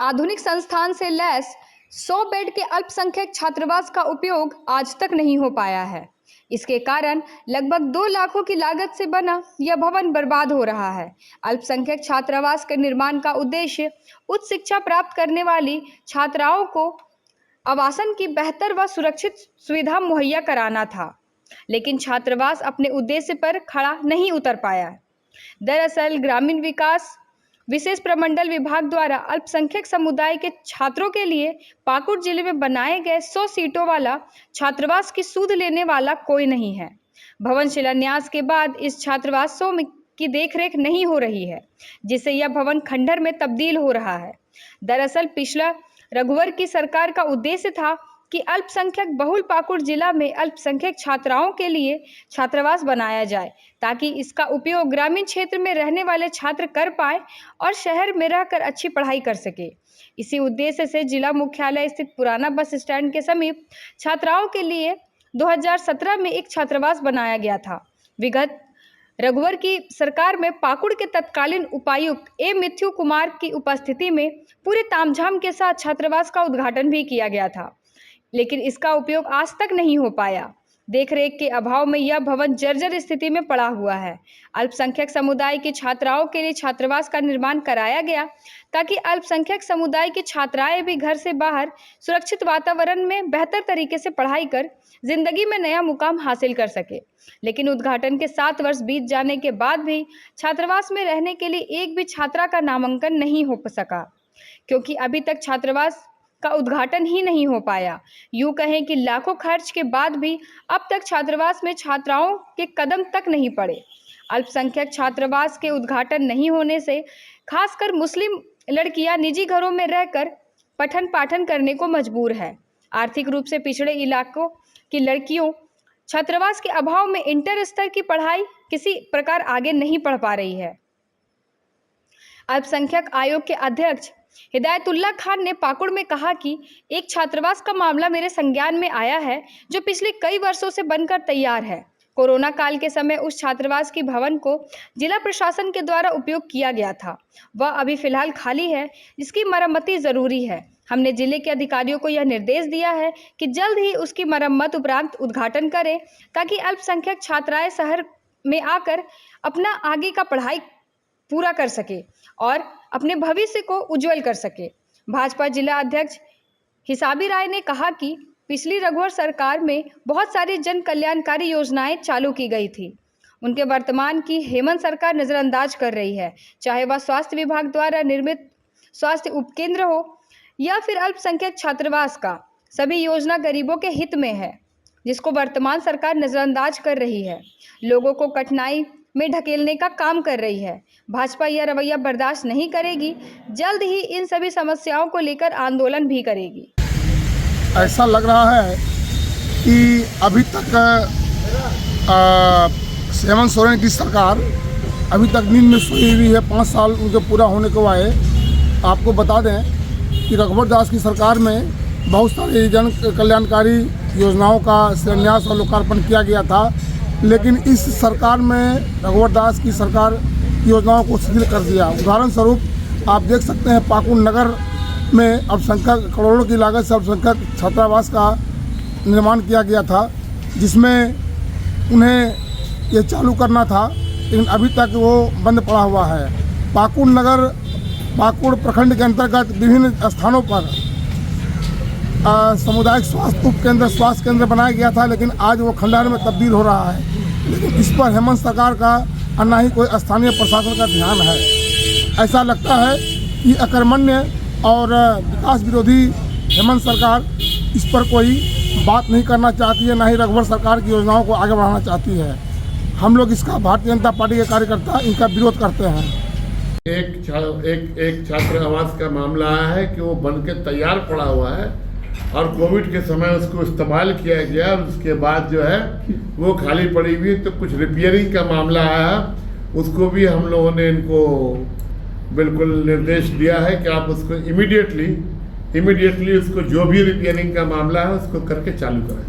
आधुनिक संस्थान से लैस 100 बेड के अल्पसंख्यक छात्रावास का उपयोग आज तक नहीं हो पाया है। इसके कारण लगभग 2 लाखों की लागत से बना यह भवन बर्बाद हो रहा है। अल्पसंख्यक छात्रावास के निर्माण का उद्देश्य उच्च शिक्षा प्राप्त करने वाली छात्राओं को आवासन की बेहतर व सुरक्षित सुविधा मुहैया कराना था, लेकिन छात्रावास अपने उद्देश्य पर खड़ा नहीं उतर पाया। दरअसल ग्रामीण विकास विशेष प्रमंडल विभाग द्वारा अल्पसंख्यक समुदाय के छात्रों के लिए पाकुड़ जिले में बनाए गए 100 सीटों वाला छात्रावास की सुध लेने वाला कोई नहीं है। भवन शिलान्यास के बाद इस छात्रावासों की देखरेख नहीं हो रही है, जिससे यह भवन खंडहर में तब्दील हो रहा है। दरअसल पिछला रघुवर की सरकार का उद्देश्य था कि अल्पसंख्यक बहुल पाकुड़ जिला में अल्पसंख्यक छात्राओं के लिए छात्रावास बनाया जाए, ताकि इसका उपयोग ग्रामीण क्षेत्र में रहने वाले छात्र कर पाए और शहर में रहकर अच्छी पढ़ाई कर सके। इसी उद्देश्य से जिला मुख्यालय स्थित पुराना बस स्टैंड के समीप छात्राओं के लिए 2017 में एक छात्रावास बनाया गया था। विगत रघुवर की सरकार में पाकुड़ के तत्कालीन उपायुक्त ए मिथ्यू कुमार की उपस्थिति में पूरे तामझाम के साथ छात्रावास का उद्घाटन भी किया गया था, लेकिन इसका उपयोग आज तक नहीं हो पाया। देखरेख के अभाव में यह भवन जर्जर स्थिति में पड़ा हुआ है। अल्पसंख्यक समुदाय की छात्राओं के लिए छात्रावास का निर्माण कराया गया ताकि अल्पसंख्यक समुदाय की छात्राएं भी घर से बाहर सुरक्षित वातावरण में बेहतर तरीके से पढ़ाई कर जिंदगी में नया मुकाम हासिल कर सके। लेकिन उद्घाटन के 7 वर्ष बीत जाने के बाद भी छात्रावास में रहने के लिए एक भी छात्रा का नामांकन नहीं हो सका, क्योंकि अभी तक छात्रावास का उद्घाटन ही नहीं हो पाया। यूं कहें कि लाखों खर्च के बाद भी अब तक छात्रावास में छात्राओं के कदम तक नहीं पड़े। अल्पसंख्यक छात्रावास के उद्घाटन नहीं होने से खासकर मुस्लिम लड़कियां निजी घरों में रहकर पठन पाठन करने को मजबूर है। आर्थिक रूप से पिछड़े इलाकों की लड़कियों छात्रावास के अभाव में इंटर स्तर की पढ़ाई किसी प्रकार आगे नहीं पढ़ पा रही है। अल्पसंख्यक आयोग के अध्यक्ष हिदायतुल्लाह खान ने पाकुड़ में कहा कि एक छात्रावास का मामला मेरे संज्ञान में आया है, जो पिछले कई वर्षों से बनकर तैयार है। कोरोना काल के समय उस छात्रावास की भवन को जिला प्रशासन के द्वारा उपयोग किया गया था, वह अभी फिलहाल खाली है, जिसकी मरम्मती जरूरी है। हमने जिले के अधिकारियों को यह निर्देश दिया है कि जल्द ही उसकी मरम्मत उपरांत उद्घाटन करें, ताकि अल्पसंख्यक छात्राएं शहर में आकर अपना आगे का पढ़ाई पूरा कर सके और अपने भविष्य को उज्जवल कर सके। भाजपा जिला अध्यक्ष हिसाबी राय ने कहा कि पिछली रघुवर सरकार में बहुत सारी जन कल्याणकारी योजनाएं चालू की गई थी, उनके वर्तमान की हेमंत सरकार नजरअंदाज कर रही है, चाहे वह स्वास्थ्य विभाग द्वारा निर्मित स्वास्थ्य उपकेंद्र हो या फिर अल्पसंख्यक छात्रावास का। सभी योजना गरीबों के हित में है, जिसको वर्तमान सरकार नजरअंदाज कर रही है, लोगों को कठिनाई में ढकेलने का काम कर रही है। भाजपा यह रवैया बर्दाश्त नहीं करेगी, जल्द ही इन सभी समस्याओं को लेकर आंदोलन भी करेगी। ऐसा लग रहा है कि अभी तक हेमंत सोरेन की सरकार अभी तक नींद में सोई हुई है। 5 साल उनके पूरा होने को आए। आपको बता दें कि रघुवर दास की सरकार में बहुत सारी जन कल्याणकारी योजनाओं का शिलान्यास और लोकार्पण किया गया था, लेकिन इस सरकार में रघुवर दास की सरकार योजनाओं को शिथिल कर दिया। उदाहरण स्वरूप आप देख सकते हैं पाकुड़ नगर में अल्पसंख्यक करोड़ों की लागत से अल्पसंख्यक छात्रावास का निर्माण किया गया था, जिसमें उन्हें ये चालू करना था, लेकिन अभी तक वो बंद पड़ा हुआ है। पाकुड़ नगर पाकुड़ प्रखंड के अंतर्गत विभिन्न स्थानों पर सामुदायिक स्वास्थ्य उपकेंद्र स्वास्थ्य केंद्र बनाया गया था, लेकिन आज वो खंडहर में तब्दील हो रहा है। लेकिन इस पर हेमंत सरकार का और ना ही कोई स्थानीय प्रशासन का ध्यान है। ऐसा लगता है कि अकर्मण्य और विकास विरोधी हेमंत सरकार इस पर कोई बात नहीं करना चाहती है, ना ही रघुवर सरकार की योजनाओं को आगे बढ़ाना चाहती है। हम लोग इसका भारतीय जनता पार्टी के कार्यकर्ता इनका विरोध करते हैं। एक छात्र आवास का मामला आया है कि वो बनके तैयार पड़ा हुआ है और कोविड के समय उसको इस्तेमाल किया गया, उसके बाद जो है वो खाली पड़ी हुई। तो कुछ रिपेयरिंग का मामला आया, उसको भी हम लोगों ने इनको बिल्कुल निर्देश दिया है कि आप उसको इमीडिएटली उसको जो भी रिपेयरिंग का मामला है उसको करके चालू करें।